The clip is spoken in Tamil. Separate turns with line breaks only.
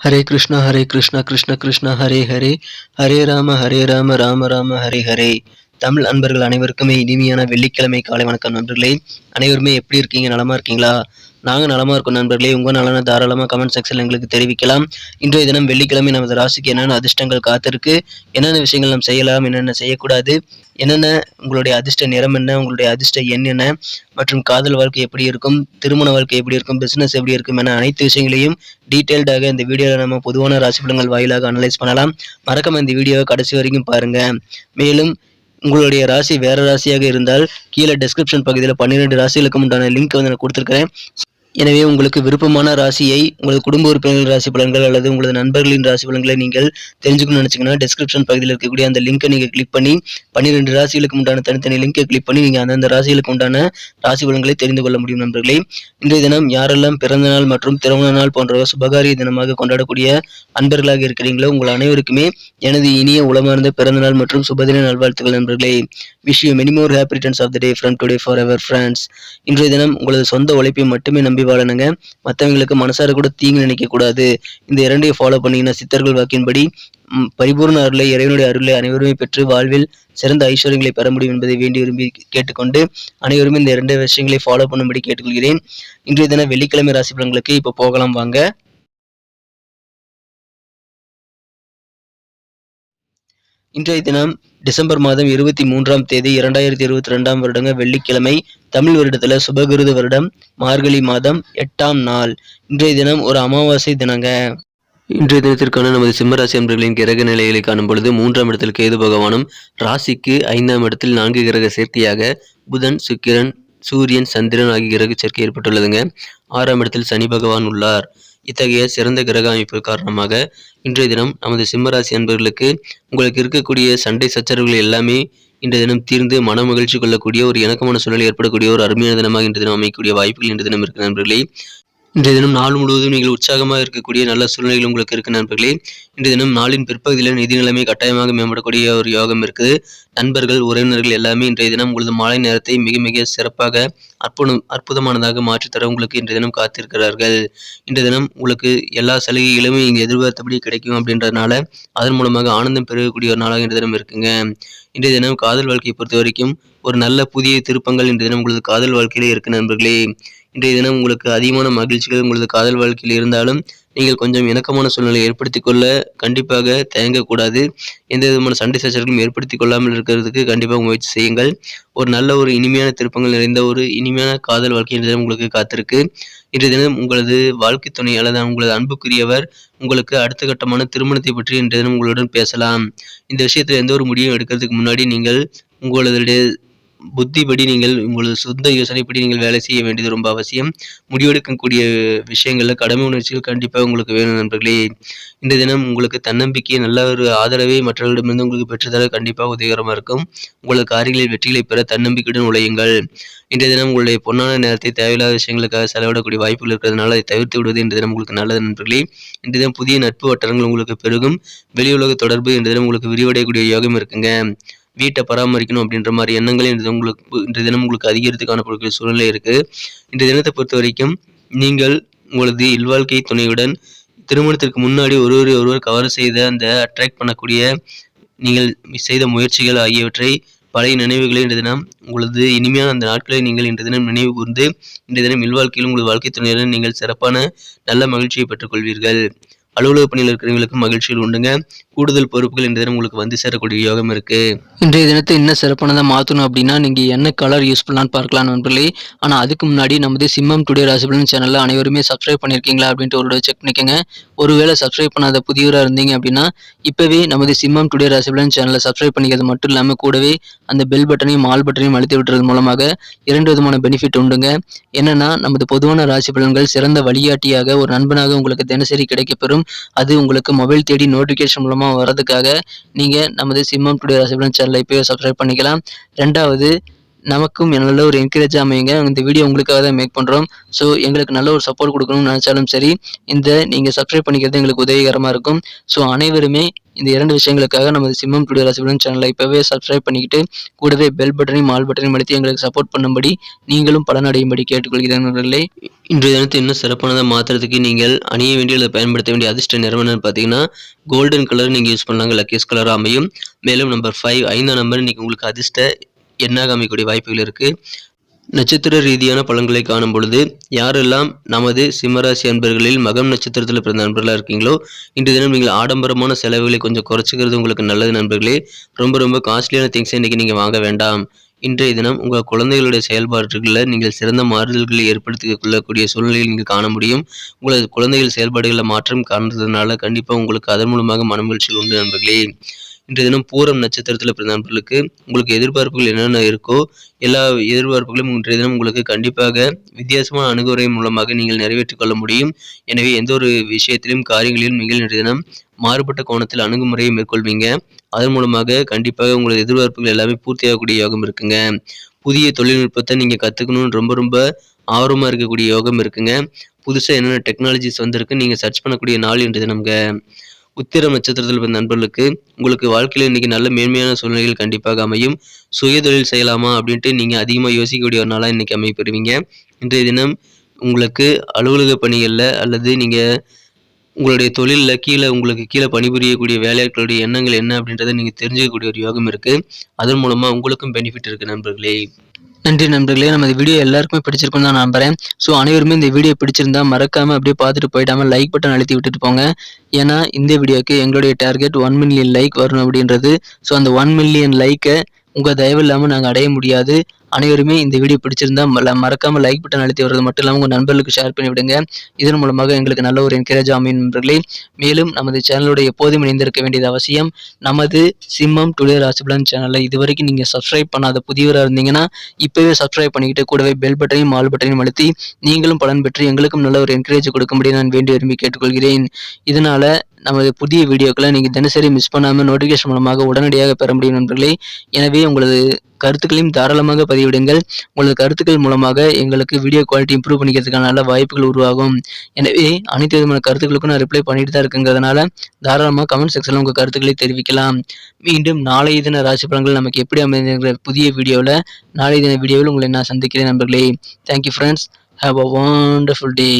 ஹரே கிருஷ்ணா கிருஷ்ண கிருஷ்ணா ஹரே ஹரே, ஹரே ராம ராம ராம ஹரே ஹரே. தமிழ் அன்பர்கள் அனைவருக்குமே இனிமையான வெள்ளிக்கிழமை காலை வணக்கம் நண்பர்களே. அனைவருமே எப்படி இருக்கீங்க? நலமா இருக்கீங்களா? நாங்கள் நலமா இருக்கோம் நண்பர்களே. உங்கள் நலனை தாராளமாக கமெண்ட் செக்ஷனில் எங்களுக்கு தெரிவிக்கலாம். இன்றைய தினம் வெள்ளிக்கிழமை நமது ராசிக்கு என்னென்ன அதிர்ஷ்டங்கள் காத்திருக்கு, என்னென்ன விஷயங்கள் நாம் செய்யலாம், என்னென்ன செய்யக்கூடாது, என்னென்ன உங்களுடைய அதிர்ஷ்ட நிறம் என்ன, உங்களுடைய அதிர்ஷ்ட எண் என்ன, மற்றும் காதல் வாழ்க்கை எப்படி இருக்கும், திருமண வாழ்க்கை எப்படி இருக்கும், பிசினஸ் எப்படி இருக்கும் என அனைத்து விஷயங்களையும் டீட்டெயில்டாக இந்த வீடியோவில் நம்ம பொதுவான ராசி பலன்கள் வாயிலாக அனலைஸ் பண்ணலாம். மறக்காம இந்த வீடியோவை கடைசி வரைக்கும் பாருங்க. மேலும் உங்களுடைய ராசி வேற ராசியாக இருந்தால் கீழே டிஸ்கிரிப்ஷன் பகுதியில் 12 ராசிகளுக்கு உண்டான லிங்க் வந்து நான் கொடுத்துருக்கிறேன். எனவே உங்களுக்கு விருப்பமான ராசியை உங்களது குடும்ப உறுப்பினர்கள் ராசி பலன்கள் அல்லது உங்களது நண்பர்களின் ராசி பலன்களை நீங்கள் தெரிஞ்சுக்கணும்னு நினச்சிங்கன்னா டிஸ்கிரிப்ஷன் பகுதியில் இருக்கக்கூடிய அந்த லிங்கை நீங்கள் கிளிக் பண்ணி 12 ராசிகளுக்கு உண்டான தனித்தனி லிங்கை கிளிக் பண்ணி நீங்கள் அந்தந்த ராசிகளுக்கு உண்டான ராசி பலன்களை தெரிந்து கொள்ள முடியும் நண்பர்களே. இன்றைய தினம் யாரெல்லாம் பிறந்த நாள் மற்றும் திருமண நாள் போன்ற சுபகாரிய தினமாக கொண்டாடக்கூடிய அன்பர்களாக இருக்கிறீங்களோ உங்கள் அனைவருக்குமே எனது இனிய உளமார்ந்த பிறந்த நாள் மற்றும் சுபதின நல்வாழ்த்துக்கள் நண்பர்களே. Wish you many more happy returns of the day from today forever friends. இன்றைய தினம் உங்களது சொந்த உழைப்பை மட்டுமே நம்பி வாழணுங்க. மற்றவங்களுக்கு மனசார கூட தீங்கு நினைக்க கூடாது. இந்த இரண்டையும் ஃபாலோ பண்ணீங்கன்னா சித்தர்கள் வாக்கின்படி பரிபூர்ண அருளை, இறைவனுடைய அருளை அனைவருமே பெற்று வாழ்வில் சிறந்த ஐஸ்வர்யங்களை பெற முடியும் என்பதை வேண்டி விரும்பி கேட்டுக்கொண்டு அனைவருமே இந்த 2 விஷயங்களை ஃபாலோ பண்ணும்படி கேட்டுக்கொள்கிறேன். இன்றைய தினம் வெள்ளிக்கிழமை ராசி பலன்களுக்கு இப்போ போகலாம் வாங்க. இன்றைய தினம் டிசம்பர் மாதம் 23ஆம் தேதி 2022ஆம் வருடங்க வெள்ளிக்கிழமை. தமிழ் வருடத்துல சுபகிருது வருடம் மார்கழி மாதம் 8ஆம் நாள். இன்றைய தினம் ஒரு அமாவாசை தினங்க. இன்றைய தினத்திற்கான நமது சிம்மராசி அன்பர்களின் கிரக நிலைகளை காணும் பொழுது 3ஆம் இடத்தில் கேது பகவானும், ராசிக்கு 5ஆம் இடத்தில் 4 கிரக சேர்க்கையாக புதன், சுக்கிரன், சூரியன், சந்திரன் ஆகிய கிரக சேர்க்கை ஏற்பட்டுள்ளதுங்க. 6ஆம் இடத்தில் சனி பகவான் உள்ளார். இத்தகைய சிறந்த கிரக அமைப்பு காரணமாக இன்றைய தினம் நமது சிம்மராசி அன்பர்களுக்கு உங்களுக்கு இருக்கக்கூடிய சண்டை சச்சரவுகள் எல்லாமே இன்றைய தினம் தீர்ந்து மன மகிழ்ச்சி கொள்ளக்கூடிய ஒரு இணக்கமான சூழல் ஏற்படக்கூடிய ஒரு அருமையான தினமாக இன்றைய தினம் அமைக்கக்கூடிய வாய்ப்புகள் இன்றைய தினம் இருக்கு நண்பர்களே. இன்றைய தினம் நாள் முழுவதும் நீங்கள் உற்சாகமாக இருக்கக்கூடிய நல்ல சூழ்நிலைகள் உங்களுக்கு இருக்கு நண்பர்களே. இன்றைய தினம் நாளின் பிற்பகுதியில் நிதி நிலைமை கட்டாயமாக மேம்படக்கூடிய ஒரு யோகம் இருக்குது. நண்பர்கள், உறவினர்கள் எல்லாமே இன்றைய தினம் உங்களது மாலை நேரத்தை மிக மிக சிறப்பாக அற்புதமானதாக மாற்றித்தர உங்களுக்கு இன்றைய தினம் காத்திருக்கிறார்கள். இன்றைய தினம் உங்களுக்கு எல்லா சலுகைகளுமே இங்கே எதிர்பார்த்தபடி கிடைக்கும் அப்படின்றதுனால அதன் மூலமாக ஆனந்தம் பெறக்கூடிய ஒரு நாளாக இன்றைய தினம் இருக்குங்க. இன்றைய தினம் காதல் வாழ்க்கையை பொறுத்த வரைக்கும் ஒரு நல்ல புதிய திருப்பங்கள் இன்றைய தினம் உங்களது காதல் வாழ்க்கையிலே இருக்கு நண்பர்களே. இன்றைய தினம் உங்களுக்கு அதிகமான மகிழ்ச்சிகள் உங்களது காதல் வாழ்க்கையில் இருந்தாலும் நீங்கள் கொஞ்சம் இணக்கமான சூழ்நிலை ஏற்படுத்திக் கொள்ள கண்டிப்பாக தயங்கக்கூடாது. எந்த விதமான சண்டை சச்சரவுகளும் ஏற்படுத்திக் கொள்ளாமல் இருக்கிறதுக்கு கண்டிப்பாக முயற்சி செய்யுங்கள். ஒரு நல்ல ஒரு இனிமையான திருப்பங்கள் நிறைந்த ஒரு இனிமையான காதல் வாழ்க்கை இன்றைய தினம் உங்களுக்கு காத்திருக்கு. இன்றைய தினம் உங்களது வாழ்க்கை துணை அல்லது உங்களது அன்புக்குரியவர் உங்களுக்கு அடுத்த கட்டமான திருமணத்தை பற்றி இன்றைய தினம் உங்களுடன் பேசலாம். இந்த விஷயத்தில் எந்த ஒரு முடிவும் எடுக்கிறதுக்கு முன்னாடி நீங்கள் உங்களுடைய புத்திப்படி நீங்கள் உங்களது சொந்த யோசனைப்படி நீங்கள் வேலை செய்ய வேண்டியது ரொம்ப அவசியம். முடிவெடுக்கக்கூடிய விஷயங்கள்ல கடமை உணர்ச்சிகள் கண்டிப்பாக உங்களுக்கு வேணும் நண்பர்களே. இந்த தினம் உங்களுக்கு தன்னம்பிக்கை, நல்ல ஒரு ஆதரவை மற்றவர்களிடமிருந்து உங்களுக்கு பெற்றுத்தர கண்டிப்பாக உதவிகரமாக இருக்கும். உங்களது காரியங்களில் வெற்றிகளை பெற தன்னம்பிக்கையுடன் உழையுங்கள். இன்றைய தினம் உங்களுடைய பொன்னான நேரத்தை தேவையில்லாத விஷயங்களுக்காக செலவிடக்கூடிய வாய்ப்புகள் இருக்கிறதுனால அதை தவிர்த்து விடுவது இன்றைய தினம் உங்களுக்கு நல்லது நண்பர்களே. இன்றைய தினம் புதிய நட்பு வட்டாரங்கள் உங்களுக்கு பெருகும். வெளியுலக தொடர்பு இன்றைய தினம் உங்களுக்கு விரிவடையக்கூடிய யோகம் இருக்குங்க. வீட்டை பராமரிக்கணும் அப்படின்ற மாதிரி எண்ணங்கள் இன்றைய தினம் உங்களுக்கு அதிகரித்து காணப்படக்கூடிய சூழ்நிலை இருக்கு. இன்றைய தினத்தை பொறுத்த வரைக்கும் நீங்கள் உங்களது இல்வாழ்க்கை துணையுடன் திருமணத்திற்கு முன்னாடி ஒருவர் கவர் செய்த அந்த அட்ராக்ட் பண்ணக்கூடிய நீங்கள் செய்த முயற்சிகள் ஆகியவற்றை பழைய நினைவுகளை இன்றைய தினம் உங்களது இனிமையான அந்த நாட்களை நீங்கள் இன்றைய தினம் நினைவு கூர்ந்து இன்றைய தினம் இல்வாழ்க்கையில் உங்களது வாழ்க்கை துணையுடன் நீங்கள் சிறப்பான நல்ல மகிழ்ச்சியை பெற்றுக்கொள்வீர்கள். அலுவலக பணியில் இருக்கிறவங்களுக்கு மகிழ்ச்சிகள் உண்டுங்க. கூடுதல் பொறுப்புகள் இன்றைய தினம் உங்களுக்கு வந்து சேரக்கூடிய யோகம் இருக்கு. இன்றைய தினத்தை இன்னும் சிறப்பானதாக மாற்றணும் அப்படின்னா நீங்கள் என்ன கலர் யூஸ் பண்ணலான்னு பார்க்கலாம் நண்பர்களே. ஆனால் அதுக்கு முன்னாடி நமது சிம்மம் டுடே ராசி பலன் சேனலில் அனைவருமே சப்ஸ்கிரைப் பண்ணியிருக்கீங்களா அப்படின்ட்டு ஒரு செக் பண்ணிக்கோங்க. ஒருவேளை சப்ஸ்கிரைப் பண்ணாத புதியவராக இருந்தீங்க அப்படின்னா இப்போவே நமது சிம்மம் டுடே ராசி பலன் சேனலை சப்ஸ்கிரைப் பண்ணிக்கிறது மட்டும் இல்லாமல் கூடவே அந்த பெல் பட்டனையும் ஆல் பட்டனையும் அழுத்தி விட்டுறது மூலமாக 2 விதமான பெனிஃபிட் உண்டுங்க. என்னன்னா நமது பொதுவான ராசி பலன்கள் சிறந்த வழிகாட்டியாக ஒரு நண்பனாக உங்களுக்கு தினசரி கிடைக்கப்பெறும். அது உங்களுக்கு மொபைல் தேடி நோட்டிஃபிகேஷன் மூலமாக வரதுக்காக நீங்கள் நமது சிம்மம் டுடே ராசி பலன் சேனலை இப்போவே சப்ஸ்கிரைப் பண்ணிக்கலாம். 2வது நமக்கும் நல்ல ஒரு என்கரேஜ் அமைங்க. இந்த வீடியோ உங்களுக்காக தான் மேக் பண்ணுறோம். ஸோ எங்களுக்கு நல்ல ஒரு சப்போர்ட் கொடுக்கணும்னு நினச்சாலும் சரி, நீங்கள் சப்ஸ்கிரைப் பண்ணிக்கிறது எங்களுக்கு உதவிகரமாக இருக்கும். ஸோ அனைவருமே இந்த 2 விஷயங்களுக்காக நமது சிம்மம் டுடே ராசி பலன் சேனலை இப்பவே சப்ஸ்கிரைப் பண்ணிக்கிட்டு கூடவே பெல் பட்டனையும் ஆல் பட்டனையும் அழுத்தி எங்களுக்கு சப்போர்ட் பண்ணும்படி நீங்களும் பலனடையும்படி கேட்டுக்கொள்கிறேன் நண்பர்களே. இன்றைய தினத்தை இன்னும் சிறப்பானதாக மாற்றுறதுக்கு நீங்கள் அணிய வேண்டிய அல்லது பயன்படுத்த வேண்டிய அதிர்ஷ்ட நிறம் என்னன்னு பார்த்தீங்கன்னா கோல்டன் கலர் நீங்கள் யூஸ் பண்ணலாங்க, லக்கியஸ் கலராக அமையும். மேலும் நம்பர் 5 5ஆம் நம்பர் இன்னைக்கு உங்களுக்கு அதிர்ஷ்ட எண்ணாக அமைக்கக்கூடிய வாய்ப்புகள் இருக்குது. நட்சத்திர ரீதியான பலன்களை காணும் பொழுது யாரெல்லாம் நமது சிம்மராசி அன்பர்களில் மகம் நட்சத்திரத்தில் பிறந்த நண்பர்களாக இருக்கீங்களோ இன்றைய தினம் நீங்கள் ஆடம்பரமான செலவுகளை கொஞ்சம் குறைச்சிக்கிறது உங்களுக்கு நல்லது நண்பர்களே. ரொம்ப காஸ்ட்லியான திங்ஸை இன்றைக்கி நீங்கள் வாங்க வேண்டாம். இன்றைய தினம் உங்கள் குழந்தைகளுடைய செயல்பாடுகளில் நீங்கள் சிறந்த மாறுதல்களை ஏற்படுத்தி கொள்ளக்கூடிய சூழ்நிலையில் நீங்கள் காண முடியும். உங்களது குழந்தைகள் செயல்பாடுகளில் மாற்றம் காண்றதுனால கண்டிப்பாக உங்களுக்கு அதன் மூலமாக மனமகிழ்ச்சிகள் உண்டு நண்பர்களே. இன்றைய தினம் பூரம் நட்சத்திரத்தில் பிறந்த நண்பர்களுக்கு உங்களுக்கு எதிர்பார்ப்புகள் என்னென்ன இருக்கோ எல்லா எதிர்பார்ப்புகளும் இன்றைய தினம் உங்களுக்கு கண்டிப்பாக வித்தியாசமான அணுகுமுறை மூலமாக நீங்கள் நிறைவேற்றிக் கொள்ள முடியும். எனவே எந்த ஒரு விஷயத்திலும் காரியங்களிலும் நீங்கள் இன்றைய தினம் மாறுபட்ட கோணத்தில் அணுகுமுறையை மேற்கொள்வீங்க. அதன் மூலமாக கண்டிப்பாக உங்களது எதிர்பார்ப்புகள் எல்லாமே பூர்த்தியாகக்கூடிய யோகம் இருக்குங்க. புதிய தொழில்நுட்பத்தை நீங்கள் கற்றுக்கணும்னு ரொம்ப ஆர்வமாக இருக்கக்கூடிய யோகம் இருக்குங்க. புதுசாக என்னென்ன டெக்னாலஜிஸ் வந்திருக்கு நீங்கள் சர்ச் பண்ணக்கூடிய நாள் இன்றைய தினம்ங்க. உத்திரம் நட்சத்திரத்தில் பிறந்த நண்பர்களுக்கு உங்களுக்கு வாழ்க்கையில் இன்றைக்கி நல்ல மேன்மையான சூழ்நிலைகள் கண்டிப்பாக அமையும். சுய தொழில் செய்யலாமா அப்படின்ட்டு நீங்கள் அதிகமாக யோசிக்கக்கூடிய ஒரு நாளாக இன்றைக்கி அமைப்பெறுவீங்க. இன்றைய தினம் உங்களுக்கு அலுவலக பணிகளில் அல்லது நீங்கள் உங்களுடைய தொழிலில் உங்களுக்கு கீழே பணிபுரியக்கூடிய வேலையாட்களுடைய எண்ணங்கள் என்ன அப்படின்றத நீங்கள் தெரிஞ்சுக்கக்கூடிய ஒரு யோகம் இருக்குது. அதன் மூலமாக உங்களுக்கும் பெனிஃபிட் இருக்குது நண்பர்களே. நன்றி நண்பர்களே. நமது வீடியோ எல்லாருக்குமே பிடிச்சிருக்குன்னு தான் நம்புறேன். ஸோ அனைவருமே இந்த வீடியோ பிடிச்சிருந்தா மறக்காமல் அப்படியே பார்த்துட்டு போயிடாம லைக் பட்டன் அழுத்தி விட்டுட்டு போங்க. ஏன்னா இந்த வீடியோக்கு எங்களுடைய டார்கெட் 1 மில்லியன் லைக் வரணும் அப்படின்றது. ஸோ அந்த 1 மில்லியன் லைக்கை உங்கள் தயவு இல்லாமல் நாங்கள் அடைய முடியாது. அனைவருமே இந்த வீடியோ பிடிச்சிருந்தா மறக்காமல் லைக் பட்டன் அழுத்தி வர்றது மட்டும் இல்லாமல் உங்கள் நண்பர்களுக்கு ஷேர் பண்ணி விடுங்க. இதன் மூலமாக எங்களுக்கு நல்ல ஒரு என்கரேஜ் அமையும் நண்பர்களே. மேலும் நமது சேனலோட எப்போதும் இணைந்திருக்க வேண்டியது அவசியம். நமது சிம்மம் டுடே ராசி பலன் சேனலை இதுவரைக்கும் நீங்கள் சப்ஸ்கிரைப் பண்ணாத புதியவராக இருந்தீங்கன்னா இப்போவே சப்ஸ்கிரைப் பண்ணிக்கிட்டு கூடவே பெல் பட்டனையும் ஆல் பட்டனையும் அழுத்தி நீங்களும் பலன் பெற்று எங்களுக்கும் நல்ல ஒரு என்கரேஜ் கொடுக்கும்படி நான் வேண்டி விரும்பி கேட்டுக்கொள்கிறேன். இதனால நமது புதிய வீடியோக்களை நீங்கள் தினசரி மிஸ் பண்ணாமல் நோட்டிஃபிகேஷன் மூலமாக உடனடியாக பெற முடியும் நண்பர்களே. எனவே உங்களது கருத்துக்களையும் தாராளமாக பதிவிடுங்கள். உங்களது கருத்துக்கள் மூலமாக எங்களுக்கு வீடியோ குவாலிட்டி இம்ப்ரூவ் பண்ணிக்கிறதுக்கான நல்ல வாய்ப்புகள் உருவாகும். எனவே அனைத்து விதமான கருத்துக்களுக்கும் நான் ரிப்ளை பண்ணிட்டு தான் இருக்குங்கிறதுனால தாராளமாக கமெண்ட் செக்ஷனில் உங்கள் கருத்துக்களை தெரிவிக்கலாம். மீண்டும் நாளைய தின ராசி பலன்கள் நமக்கு எப்படி அமைந்திருக்கிற புதிய வீடியோவில் நாளைய தின வீடியோவில் உங்களை நான் சந்திக்கிறேன் நண்பர்களே. Thank you friends. Have a wonderful day.